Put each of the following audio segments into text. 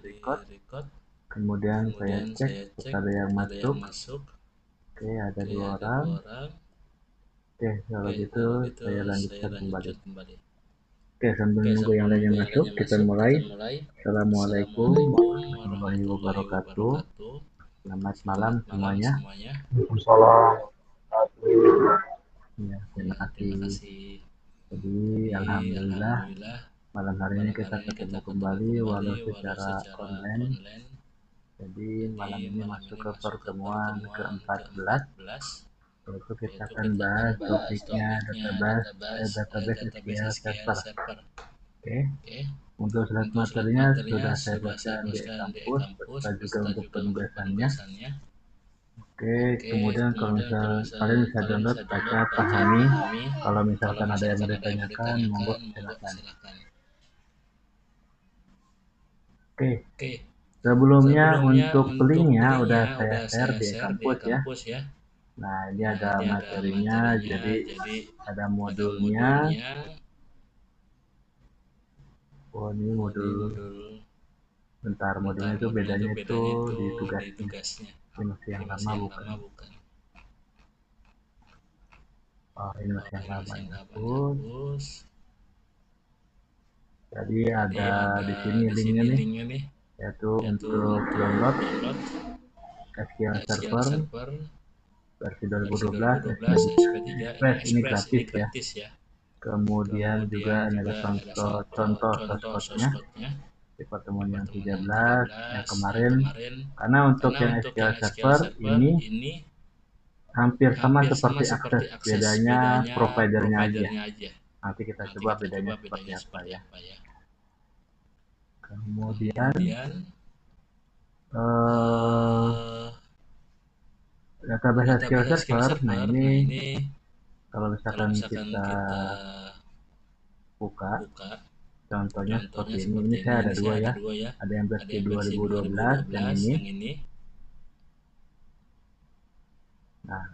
record. Kemudian saya cek apakah ada yang masuk. Oke, ada 2 orang. Oke, kalau gitu saya lanjutkan kembali. Oke, sambil menunggu yang lainnya masuk, kita mulai. Assalamualaikum warahmatullahi wabarakatuh. Selamat malam semuanya. Waalaikumsalam. Ya, terima kasih. Jadi, alhamdulillah malam hari ini kita ketemu kembali walau secara online. Jadi malam ini masuk ke pertemuan ke-14, yaitu kita akan bahas topiknya database SQL Server. Oke, untuk slide materinya sudah saya baca di kampus, serta juga untuk penugasannya. Oke, kemudian kalau misal kalian bisa download, baca, pahami. Kalau misalkan ada yang mau ditanyakan, monggo silakan. Oke, sebelumnya untuk linknya udah saya share di kampus ya. Nah, ini ada materinya, jadi ada modulnya. Oh, ini modul, bentar, modulnya itu bedanya itu di tugasnya. Ini masih yang lama bukan? Oh, ini masih yang lama dihapus. Jadi ada di sini linknya nih, yaitu untuk download SQL Server versi 2012 SP3 Express, ini gratis ya. Kemudian juga ini ada contoh source code-nya di pertemuan yang 13 yang kemarin. Karena untuk yang SQL Server ini hampir sama seperti akses, bedanya providernya aja. Nanti kita coba bedanya seperti apa ya. Kemudian database SQL Server, nah ini kalau misalkan kita buka, contohnya seperti ini. Ini saya ada 2 ya, ada yang versi 2012 yang ini. Nah,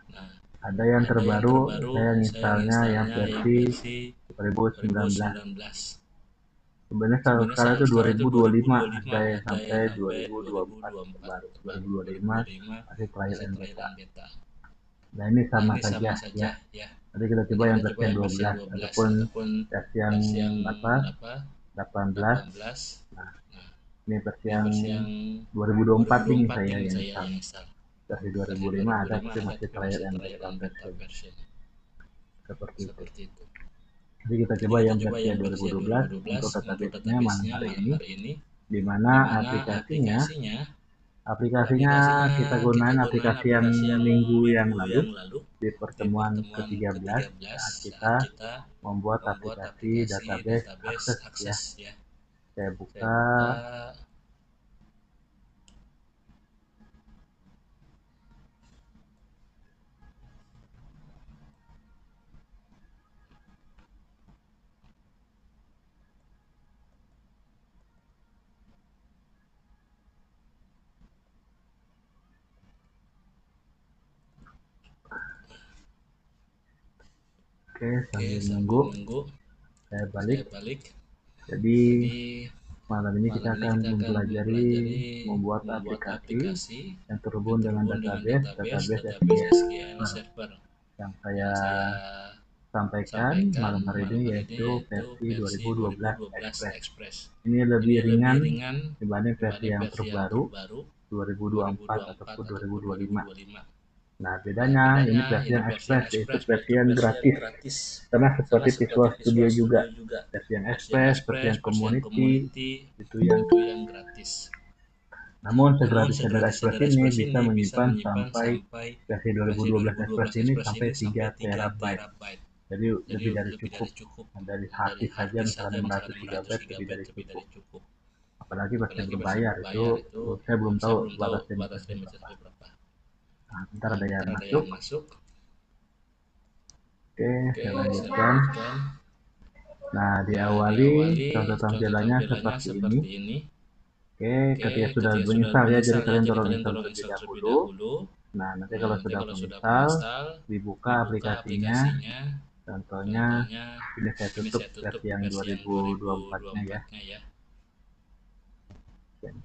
ada yang terbaru, saya installnya yang versi 2019. Sebenarnya sekarang itu 2025, ada yang sampai 2024 terbaru. 2025 masih trial and beta. Nah, ini sama saja ya. Nanti kita coba yang versi 12 ataupun versi yang 18. Nah, ini versi yang 2024 ini saya yang install. Versi 2005 ada tapi masih trial and beta version. Seperti itu. Jadi kita coba yang versi 2012 untuk database-nya malam hari ini, di mana aplikasinya kita gunakan aplikasi yang minggu yang lalu di pertemuan ke-13 saat kita membuat aplikasi database akses ya. Saya buka. Oke, sambil nunggu saya balik. Jadi malam ini kita akan mempelajari membuat aplikasi yang terhubung dengan database SQL Server yang saya sampaikan malam hari ini, yaitu versi 2012 Express. Ini lebih ringan dibanding versi yang terbaru 2024 ataupun 2025. Nah, bedanya ini versi yang Express, yaitu versi yang gratis. Karena seperti Visual Studio juga, versi yang Express, versi yang Community, itu yang gratis. Namun segratis dari Express ini bisa menyimpan sampai versi 2012 Express ini sampai 3 terabyte. Jadi lebih dari cukup. Dari hard disk saja misalnya 500 GB lebih dari cukup. Apalagi versi berbayar itu saya belum tahu batasnya berapa. Nah, bentar ada yang masuk. Oke, saya lanjutkan. Nah, diawali contoh tampilannya seperti ini. Oke, ketika sudah menginstal ya, jadi kalian tolong install terlebih dahulu. Nah, nanti kalau sudah menginstal, dibuka aplikasinya. Contohnya, ini saya tutup versi yang 2024-nya ya.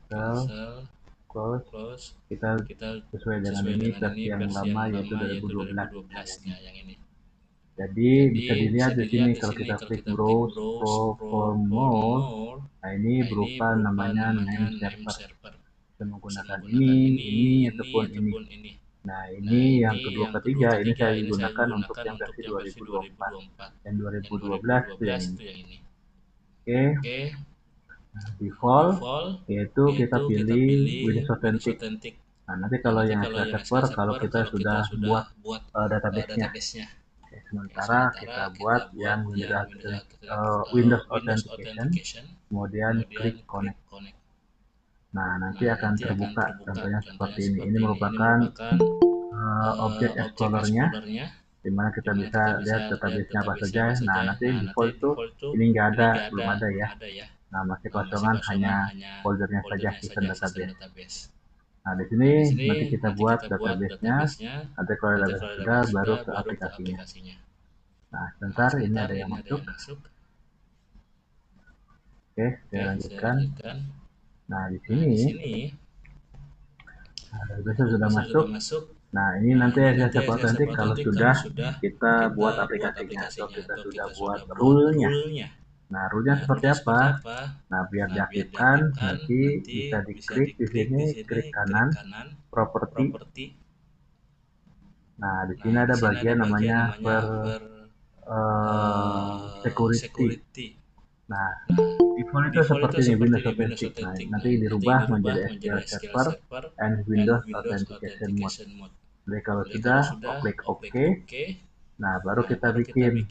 cancel, close. Kita sesuai dengan ini versi yang lama yaitu 2012 nah yang ini. Jadi bisa dilihat di sini kalau kita klik browse for more, nah ini berupa namanya name server. Kita menggunakan ini ataupun ini. Nah ini yang kedua ketiga ini saya gunakan untuk yang versi 2024 dan 2012 itu yang ini. Oke. Nah, default yaitu kita pilih Windows Authentic. Nah, nanti kalau yang SQL Server kalau kita sudah buat database-nya. Oke, sementara kita buat yang Windows Authentication, kemudian klik Connect. Nah, nanti akan terbuka contohnya seperti ini. Ini merupakan objek Explorer-nya, di mana kita bisa lihat database-nya apa saja. Nah, nanti default itu ini nggak ada, belum ada ya. Nah, masih kosongan, hanya foldernya saja sistem database. Nah, di sini nanti kita buat database-nya. Nanti kalau database sudah, baru ke aplikasinya. Nah, sebentar, ini ada yang masuk. Oke, saya lanjutkan. Nah, di sini database sudah masuk. Nah, ini nanti saya Authentic kalau sudah kita buat aplikasinya atau kita sudah buat rule-nya. Nah, rule-nya seperti apa? Nah, biar diaktifkan, nanti bisa diklik di sini, klik kanan, properti. Nah, di sini ada bagian namanya security. Nah, default itu seperti ini, Windows Authentic. Nah, nanti dirubah menjadi SQL Server and Windows Authentication Mode. Jadi kalau sudah, klik OK. Nah, baru kita bikin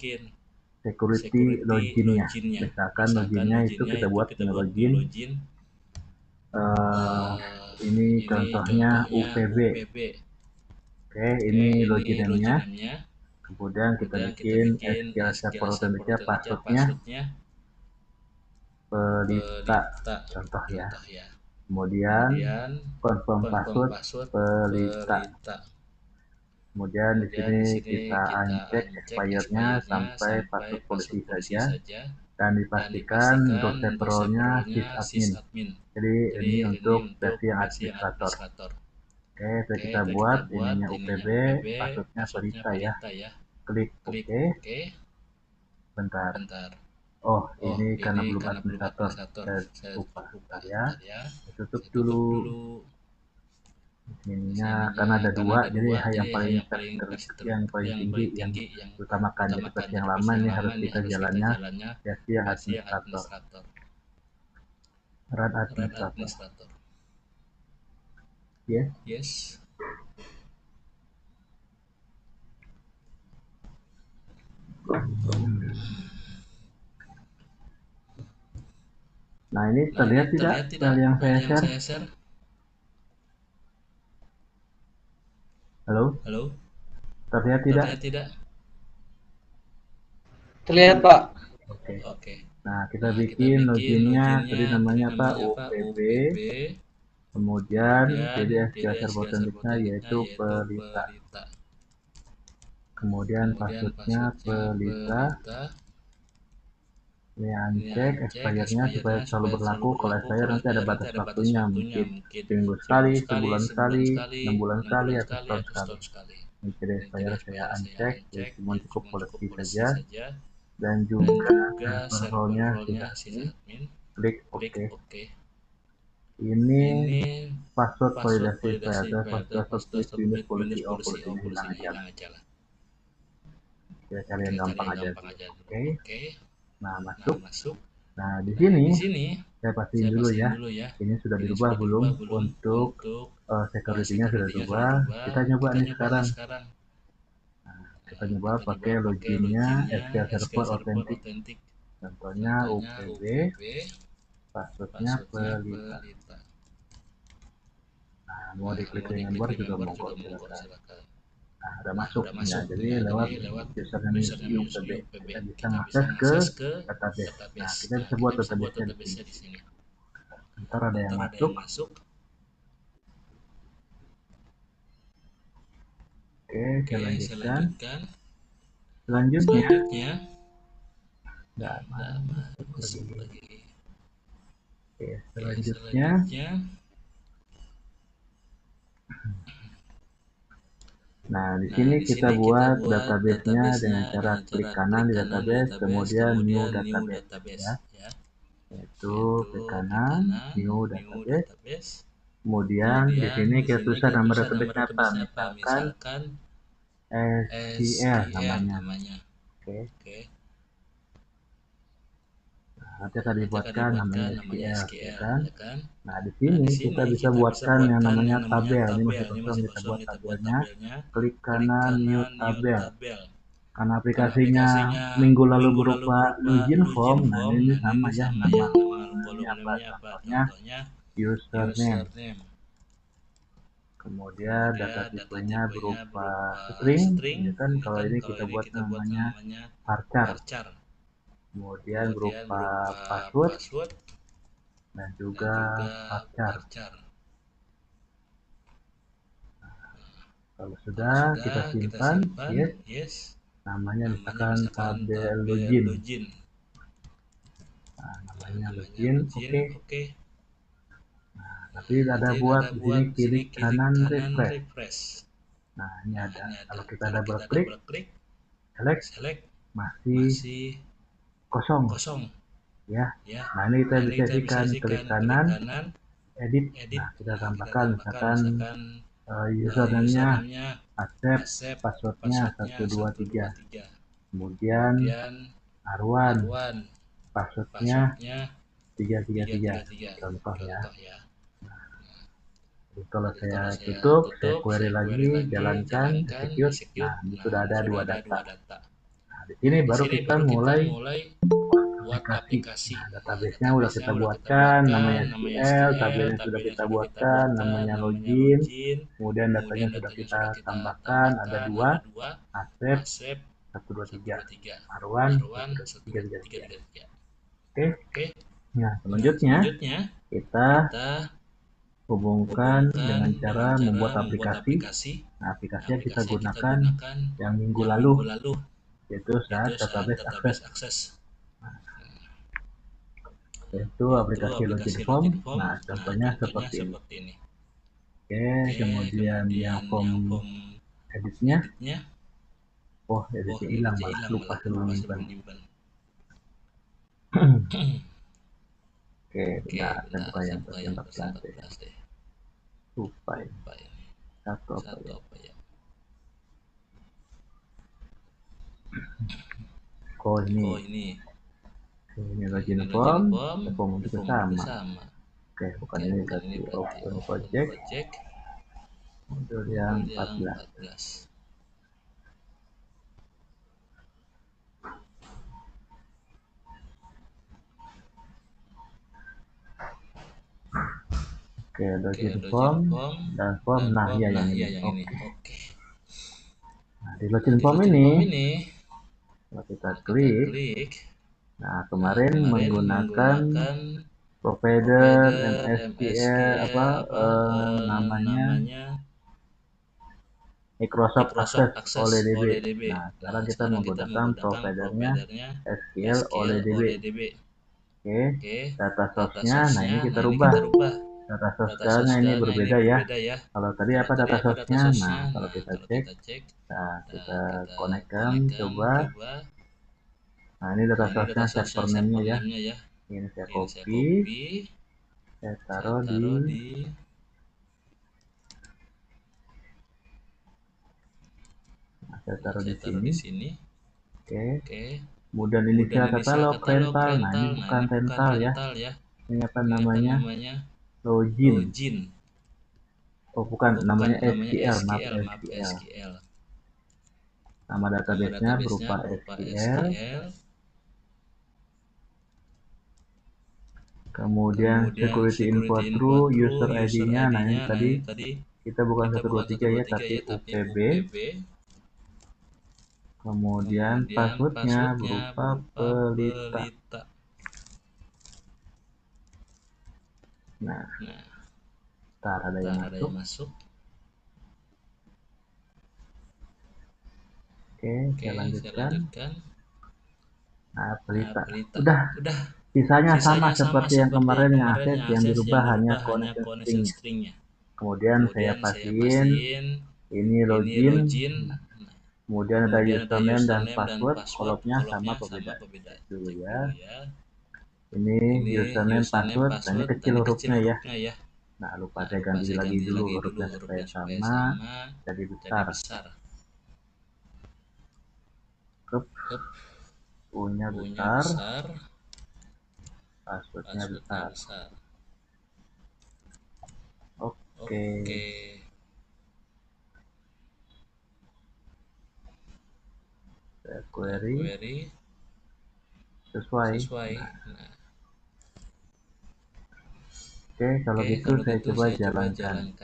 security login-nya. Misalkan login-nya itu kita buat punya login. Ini contohnya UPB. Oke, ini login-nya. Kemudian kita bikin SQL Server Authentic-nya, password-nya Pelita, contoh ya. Kemudian confirm password Pelita. Kemudian di sini kita uncheck expirednya sampai password policy saja dan dipastikan untuk servernya sysadmin. Jadi ini untuk versi yang administrator. Oke, kita buat ininya UPB, passwordnya Pelita ya. Klik OK. Bentar. Oh, ini karena belum administrator. Saya lupa ya. Tutup dulu. Ininya karena ada dua, jadi yang paling tinggi yang utamakan. Jadi versi yang lama ini harus kita jalannya versi administrator. Run administrator. Yes. Nah, ini terlihat tidak file yang saya share? Halo? Terlihat tidak? Terlihat, Pak. Oke. Nah, kita bikin loginnya, tadi namanya apa? UPB. Kemudian, jadi SQL Server Authentic-nya yaitu Pelita. Kemudian passwordnya Pelita. Ini uncheck expirednya supaya selalu berlaku. Kalau expired nanti ada batas waktunya, mungkin seminggu sekali, sebulan sekali, 6 bulan sekali, atau setahun sekali. Jadi expired saya uncheck, jadi cuma cukup policy saja. Dan juga servernya sudah ini, klik OK. Ini password validasi saya password Windows policy policy-nya hilang aja. Kita cari yang gampang aja. Oke. Nah, masuk. Nah, di sini saya pastiin dulu ya. Ini sudah dirubah belum? Untuk security-nya sudah dirubah. Kita nyoba nih sekarang. Nah, kita nyoba pakai loginnya SQL Server Authentic. Contohnya UPB, passwordnya Pelita. Nah, mau diklik remember juga monggo silakan. Nah, ada masuk. Ya, jadi lewat username UPB kita bisa mengakses ke database. Nah, kita bisa buat database di sini. Ntar ada yang masuk. Oke, saya lanjutkan. Selanjutnya nggak masuk lagi. Selanjutnya nah di sini kita buat database-nya dengan cara klik kanan di database, kemudian new database ya. Yaitu klik kanan, new database. Kemudian di sini kita tuliskan nama database-nya apa? Misalkan SQL namanya. Oke. Nanti akan dibuatkan namanya SQL, ya kan? Nah, di sini kita bisa buatkan yang namanya tabel. Ini masih kosong, kita buat tabelnya. Klik kanan New Tabel. Karena aplikasinya minggu lalu berupa login form, nah ini sama ya, nama kolomnya apa? Contohnya username. Kemudian data tipenya berupa string, ya kan? Kalau ini kita buat namanya varchar. Kemudian berupa password dan juga varchar. Kalau sudah kita simpan, yes. Namanya misalkan tabel login. Nah, namanya login, oke. Nah, tapi ada buat di sini klik kanan refresh. Nah, ini ada. Kalau kita double klik, select, masih kosong. Ya. Nah, ini kita bisa isikan klik kanan, edit. Nah, kita tambahkan misalkan username-nya accept, passwordnya 123. Kemudian Arwan, passwordnya 333. Contoh ya. Jadi kalau saya tutup, saya query lagi, jalankan, execute. Nah, ini sudah ada 2 data. Nah, di sini baru kita mulai aplikasi. Nah, database-nya sudah kita buatkan, namanya SQL, tabelnya sudah kita buatkan, namanya login, kemudian datanya sudah kita tambahkan, ada 2, accept, 123, Arwan, 333. Oke. Nah, selanjutnya kita hubungkan dengan cara membuat aplikasi. Nah, aplikasi yang kita gunakan yang minggu lalu, yaitu saat database akses. Yaitu aplikasi login form. Nah, contohnya seperti ini. Oke, kemudian yang form editnya. Oh, editnya hilang malah, lupa sebelum nyimpan. Oke, bentar, saya buka yang bagian 14 deh. Lupa ini. Satu apa ya? Oh, ini. Ini login form, form juga sama. Oke, bukan ini berarti open project. Modul yang 14. Oke, login form dan form. Nah, ya yang ini. Oke. Nah, di login form ini, kalau kita klik, nah kemarin menggunakan provider MSQL namanya Microsoft Access oleh DB. Nah, sekarang kita menggunakan providernya SQL oleh DB. Oke, data source-nya, nah ini kita rubah. Data source sekarang ini berbeda ya. Kalau tadi apa data source-nya? Nah, kalau kita cek, nah kita konekkan, coba. Nah, ini data source-nya, server name-nya ya. Ini saya copy, saya taruh di saya taruh di sini. Oke. Kemudian inisial katalog rental. Nah, ini bukan rental ya. Ini apa namanya? Login. Oh, bukan, namanya SQL, maaf SQL. Nama database-nya berupa SQL. Kemudian security info true, user ID-nya, nah ini tadi kita bukan 123 ya, tapi UPB. Kemudian passwordnya berupa pelita. Nah, ntar ada yang masuk. Oke, saya lanjutkan. Nah, pelita. Udah. Sisanya sama seperti yang kemarin yang akses, yang dirubah hanya connection string-nya. Kemudian saya pastiin ini login, kemudian ada username dan password, kolomnya sama perbedaan. Dulu ya. Ini username password, nah ini kecil hurufnya ya. Nah, lupa saya ganti lagi dulu hurufnya supaya sama, jadi besar. U-nya besar, passwordnya besar. Oke. Saya query sesuai. Nah, oke, kalau gitu saya coba jalankan.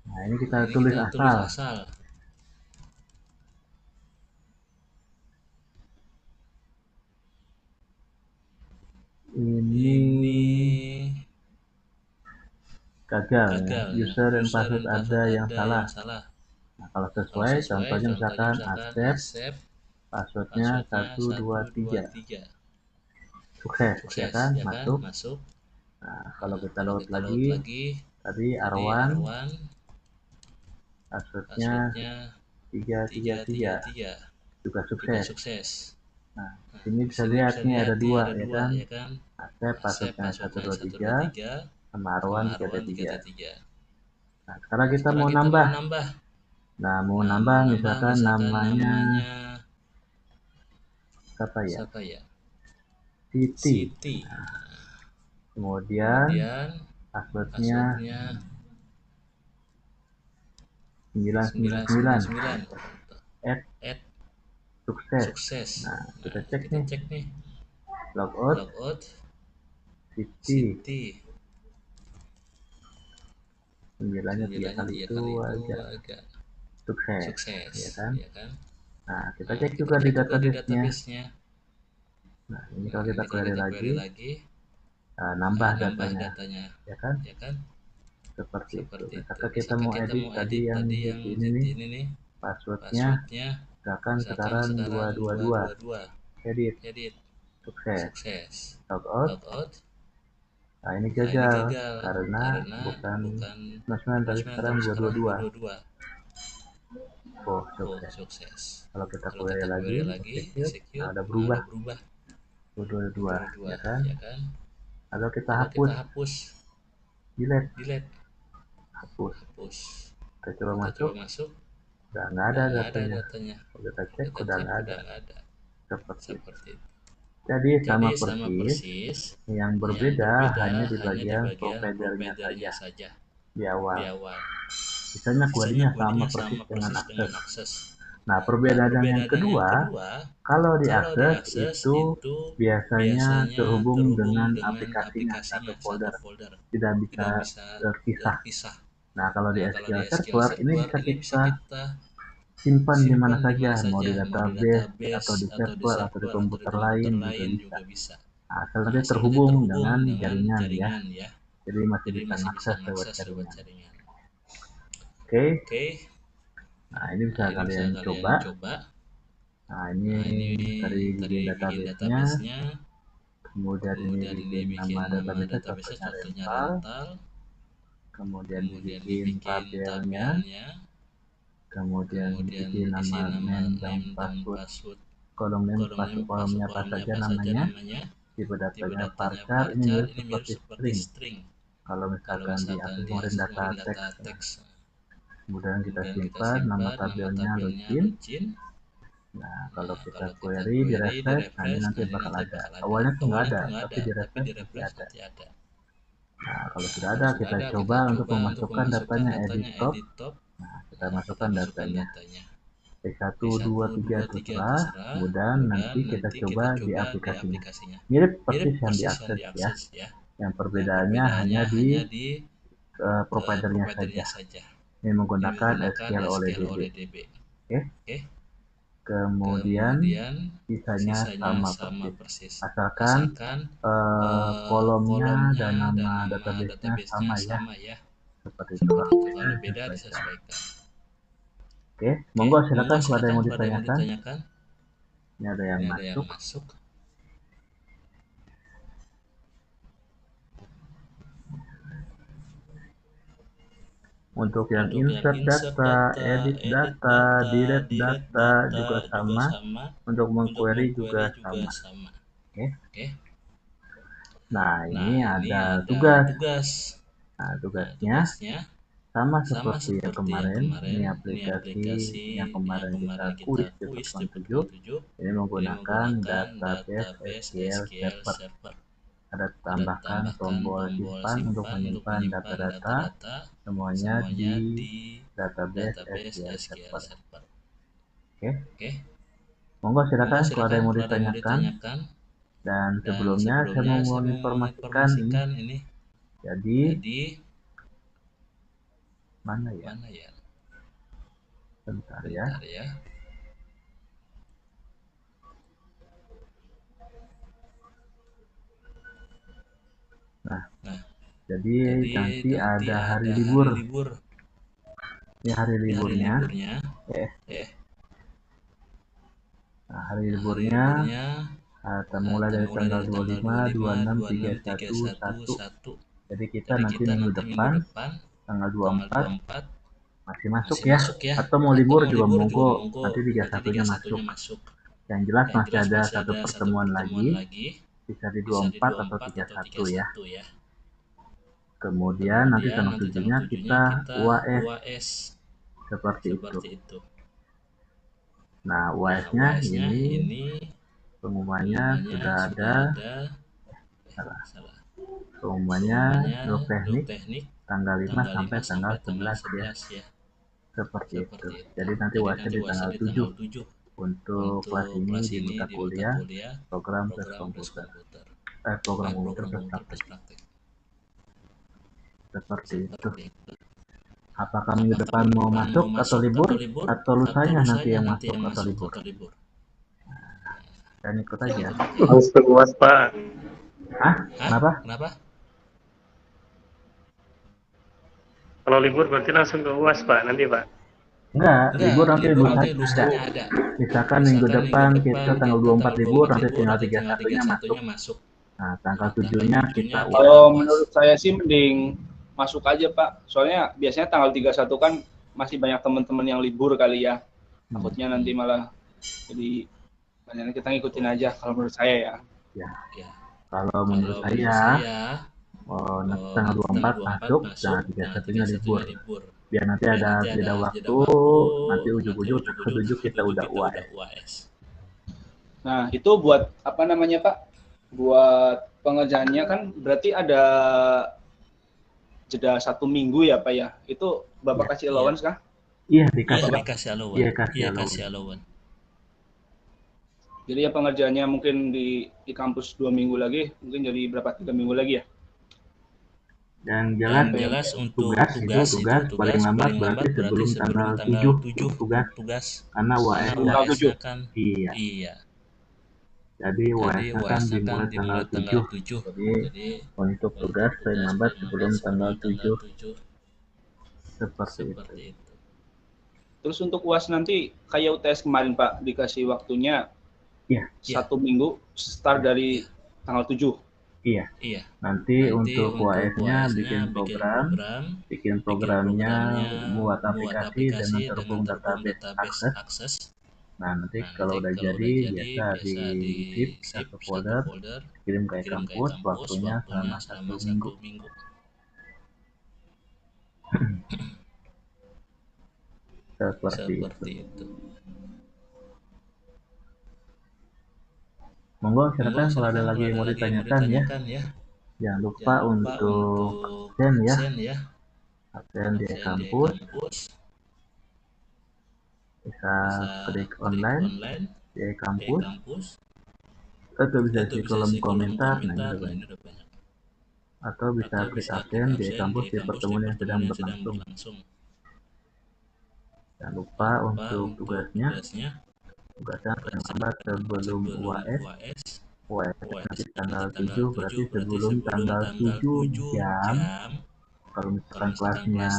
Nah, ini kita tulis asal. Ini gagal ya. User dan password ada yang salah. Nah, kalau sesuai, contohnya misalkan accept, passwordnya 123. Sukses, ya kan? Masuk. Nah, kalau kita load lagi, tadi Arwan, passwordnya 333, juga sukses. Nah, sini bisa lihat nih ada dua, ya kan? Accept, passwordnya 123, sama Arwan 333. Nah, sekarang kita mau nambah. Nah, mau nambah misalkan namanya apa ya? Siti. Nah, kemudian passwordnya 999. Add sukses. Nah, kita cek nih. Logout Siti. 9-nya 3 kali itu aja. Sukses, ya kan? Nah, kita cek juga di database-nya. Nah, ini kalau kita query lagi, nambah datanya, ya kan? Seperti itu. Misalkan kita mau edit tadi yang di sini nih, passwordnya, misalkan sekarang 222. Edit, sukses. Logout. Nah, ini gagal karena bukan 99 tapi sekarang 222. Oh, sukses. Kalau kita query lagi, execute, nah, ada berubah 222, ya kan? Kalau kita hapus, delete, hapus. Kita coba masuk, udah nggak ada datanya. Kalau kita cek, udah nggak ada. Seperti itu. Jadi sama persis, yang berbeda hanya di bagian providernya saja di awal. Misalnya query-nya sama persis dengan akses. Nah, perbedaan yang kedua, kalau diakses itu biasanya terhubung dengan aplikasinya satu folder, tidak bisa terpisah. Nah, kalau di SQL Server ini bisa kita simpan di mana saja, mau di database atau di server atau di komputer lain juga bisa. Nah, asal nanti terhubung dengan jaringan ya, jadi masih bisa mengakses lewat jaringan. Oke. Nah, ini bisa kalian coba. Nah, ini dari bikin database-nya, kemudian ini bikin nama database-nya, contohnya rental, kemudian dibikin tabelnya, kemudian bikin nama name dan password, kolom name, password kolomnya apa saja namanya, tipe datanya varchar, ini mirip seperti string. Kalau misalkan di aplikasi data teks, kemudian kita simpan nama tabelnya login. Nah, kalau kita query di refresh, nah ini nanti bakal ada. Awalnya tuh nggak ada, tapi di refresh nanti ada. Nah, kalau sudah ada, kita coba untuk memasukkan datanya edit top. Nah, kita masukkan datanya. T1, 2, 3 terserah. Kemudian nanti kita coba di aplikasinya. Mirip persis yang diakses ya. Yang perbedaannya hanya di providernya saja. Ini menggunakan SQL oleh DB. Oke. Kemudian sisanya sama persis, asalkan kolomnya dan nama database-nya sama ya, seperti itu kalau beda disesuaikan. Oke, monggo silakan kalau ada yang mau ditanyakan. Ini ada yang masuk. Untuk yang insert data, edit data, delete data juga sama. Untuk mengquery juga sama. Oke. Nah, ini ada tugas. Nah, tugasnya sama seperti yang kemarin. Ini aplikasi yang kemarin kita kuis di pertemuan 7. Ini menggunakan database SQL Server. Ada tambahkan tombol simpan untuk menyimpan data-data semuanya di database SQL Server. Oke. Monggo silakan kalau ada yang mau ditanyakan. Dan sebelumnya saya mau menginformasikan ini. Jadi mana ya? Bentar ya. Nah, jadi nanti ada hari libur. Ini hari liburnya. Nah, hari liburnya mulai dari tanggal 25, 26, 31, 1. Jadi kita nanti minggu depan tanggal 24 masih masuk ya. Atau mau libur juga monggo, nanti 31-nya masuk. Yang jelas masih ada satu pertemuan lagi, bisa di 24 atau 31 ya. Kemudian nanti tanggal 7-nya kita UAS. Seperti itu. Nah, UAS-nya ini pengumumannya sudah ada. Pengumumannya grup teknik tanggal 5 sampai tanggal 11 ya. Seperti itu. Jadi nanti UAS-nya di tanggal 7. Untuk kelas ini di mata kuliah program plus komputer. Program komputer plus praktek. Seperti itu. Apakah minggu depan mau masuk atau libur? Atau lusanya nanti yang masuk atau libur? Dan ikut aja. Langsung UAS, Pak. Hah? Kenapa? Kalau libur berarti langsung ke UAS, Pak, nanti, Pak. Enggak, libur nanti lusanya ada. Misalkan minggu depan kita tanggal 24 libur, nanti tinggal 31-nya masuk. Nah, tanggal 7-nya kita UAS. Kalau menurut saya sih mending masuk aja, Pak. Soalnya biasanya tanggal 31 kan masih banyak teman-teman yang libur kali ya. Takutnya nanti malah jadi banyak kita ngikutin aja kalau menurut saya ya. Ya. Kalau menurut saya nanti tanggal 24 masuk, tanggal 31-nya libur. Biar nanti ada beda waktu, nanti ujung-ujung tanggal 7 kita udah UAS. Nah, itu buat apa namanya, Pak? Buat pengerjaannya kan berarti ada jeda 1 minggu ya, Pak ya. Itu Bapak kasih allowance kah? Iya, dikasih allowance. Jadi ya pengerjaannya mungkin di kampus 2 minggu lagi, mungkin jadi berapa 3 minggu lagi ya? Dan jelas untuk tugas paling lambat berarti sebelum tanggal 7 tugas karena UAS kan iya. Jadi UAS kan dimulai tanggal 7. Jadi untuk tugas paling lambat sebelum tanggal 7. Seperti itu. Terus untuk UAS nanti kayak UTS kemarin, Pak, dikasih waktunya 1 minggu start dari tanggal 7. Iya. Nanti untuk UAS-nya bikin programnya, buat aplikasi dan terhubung database akses. Nah, nanti kalau udah jadi biasa di zip satu folder, kirim ke kampus, waktunya selama 1 minggu. Seperti itu. Monggo silakan kalau ada lagi yang mau ditanyakan ya. Jangan lupa untuk absen ya. Absen di kampus. Bisa klik online di kampus. Atau bisa di kolom komentar. Nah, ini udah banyak. Atau bisa klik absen di kampus di pertemuan yang sedang berlangsung. Jangan lupa untuk tugasnya paling lambat sebelum UAS nanti tanggal 7 berarti sebelum tanggal 7 jam. Kalau misalkan kelasnya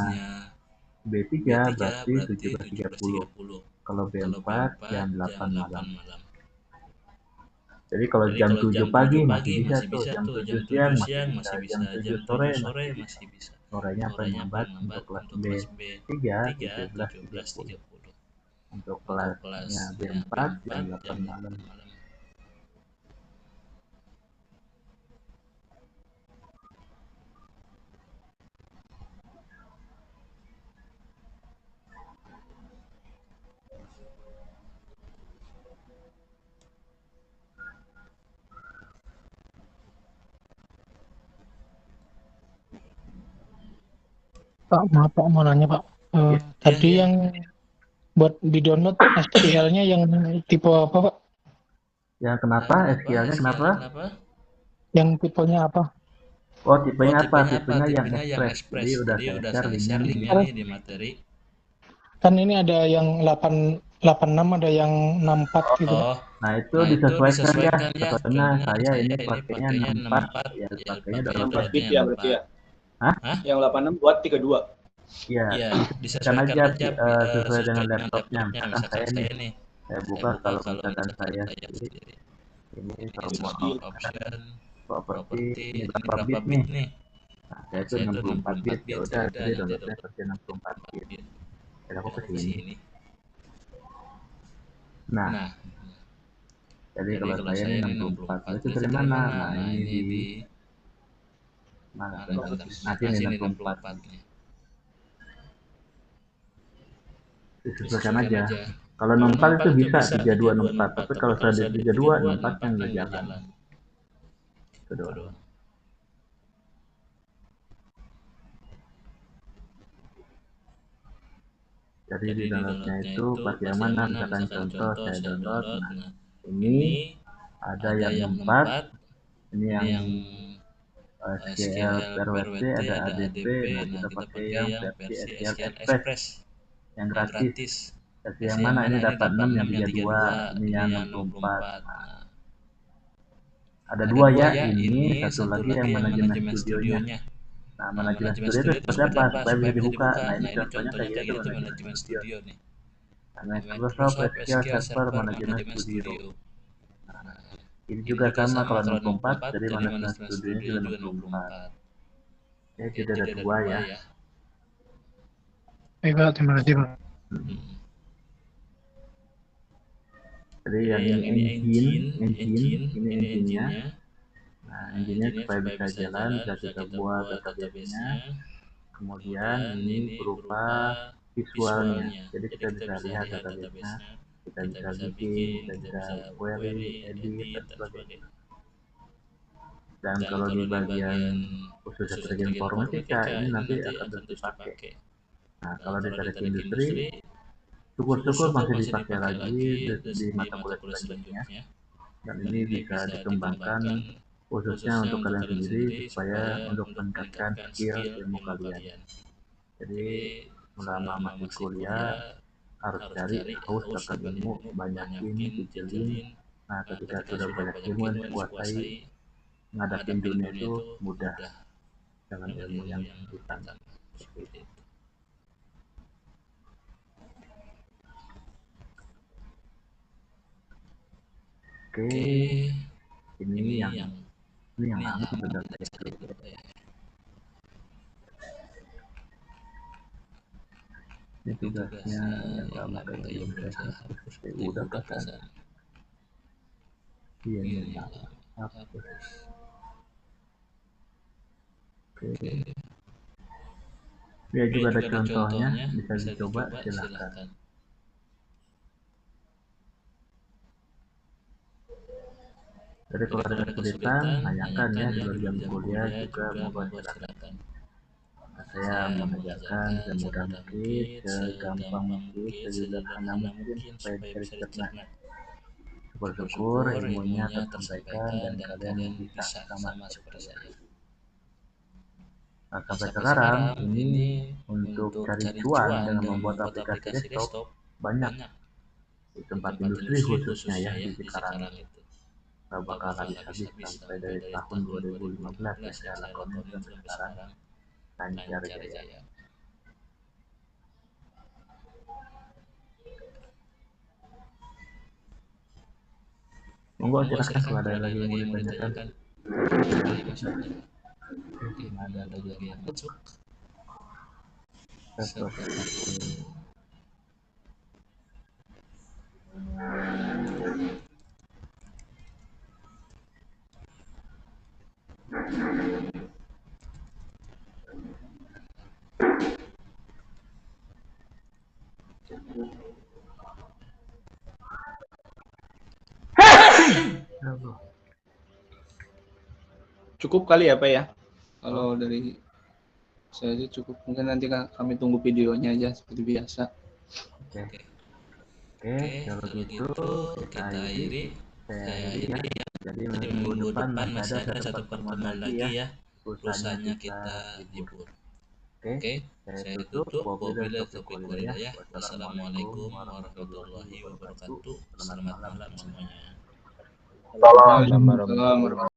B3 berarti 17.30. Kalau B4 jam 8 malam. Jadi kalau jam 7 pagi masih bisa tuh, jam 7 siang masih bisa, jam 7 sore masih bisa. Sorenya paling lambat untuk kelas B3 17.30. Untuk kelasnya B4 jam 8 malam. Pak, maaf Pak, mau nanya Pak. Tadi yang buat di-download SQL-nya yang tipe apa Pak? Ya kenapa? SQL-nya kenapa? Yang tipenya apa? Oh tipenya apa? Tipenya yang Express. Jadi udah saya share linknya nih di materi. Kan ini ada yang 86, ada yang 64 gitu Pak. Nah itu disesuaikan ya. Soalnya saya ini pakainya 64, ya pakainya udah 64 bit ya berarti ya. Hah? Yang 86 buat 32. Iya, disesuaikan aja sesuai dengan laptopnya. Misalkan saya nih, saya buka kalau misalkan saya sendiri, ini kalau properti ini berapa bit nih? Nah, saya itu 64 bit, ya udah jadi downloadnya versi 64 bit. Dan aku ke sini. Nah, jadi kalau saya ini 64, itu dari mana? Nah, ini di mana? Nah, sini 64. Disesuaikan aja. Kalau 64 itu bisa 3264, tapi kalau sudah di 32, 64-nya nggak jalan. Itu doang. Jadi di downloadnya itu pas yang mana? Misalkan contoh saya download, nah ini ada yang 64, ini yang SQL PRWT, ada ADP, nah kita pakai yang versi SQL Express yang gratis. Versi yang mana? Ini dapat 6 yang 32, ini yang 64. Nah, ada dua ya, ini satu lagi yang manajemen studionya. Nah, manajemen studio itu seperti apa? Supaya bisa dibuka. Nah, ini contohnya kayak gini tuh manajemen studio nih. Nah, Microsoft SQL Server Manajemen Studio. Nah, ini juga sama kalau 64, jadi manajemen studionya juga 64. Ya, jadi ada dua ya. Baik Pak, terima kasih Pak. Jadi yang ini engine, ini engine-nya. Nah, engine-nya supaya bisa jalan, bisa kita buat database-nya. Kemudian ini berupa visualnya. Jadi kita bisa lihat database-nya, kita bisa bikin, kita bisa query, edit, dan sebagainya. Dan kalau di bagian khusus strategi informatika ini nanti akan terus dipakai. Nah, kalau ditarik ke industri, syukur-syukur masih dipakai lagi di mata kuliah selanjutnya. Dan ini bisa dikembangkan khususnya untuk kalian sendiri supaya untuk meningkatkan skill ilmu kalian. Jadi selama masih kuliah harus cari haus akan ilmu, banyakin, cicilin. Nah, ketika sudah banyak ilmu yang dikuasai, ngadapin dunia itu mudah dengan ilmu yang hitam. Oke, ini yang lama sebenarnya. Ini tugasnya yang lama kayak belum saya hapus. Udah pasan. Iya ini lama. Hapus. Oke. Ya juga ada contohnya, bisa dicoba silakan. Jadi kalau ada kesulitan, tanyakan ya di luar jam kuliah juga mohon silakan. Nah, saya mengajarkan semudah mungkin, segampang mungkin, sesederhana mungkin supaya bisa dicerna. Syukur-syukur ilmunya tersampaikan dan kalian bisa sama seperti saya. Nah, sampai sekarang ini untuk cari cuan dengan membuat aplikasi desktop banyak di tempat industri khususnya ya di Cikarang itu. Gak bakal habis-habis sampai dari tahun 2015 ya saya lakukan sampai sekarang lancar jaya. Monggo silakan kalau ada lagi yang mau ditanyakan. Oke, ada lagi yang masuk. Seperti Cukup kali ya Pak ya? Kalau dari saya sih cukup. Mungkin nanti kami tunggu videonya aja seperti biasa. Oke, kalau gitu kita akhiri. Saya akhiri ya. Jadi minggu depan masih ada satu pertemuan lagi ya. Pulsanya kita libur. Oke, saya tutup. Wabillahi taufiq wal hidayah. Wassalamualaikum warahmatullahi wabarakatuh. Selamat malam semuanya. Waalaikumsalam warahmatullahi wabarakatuh.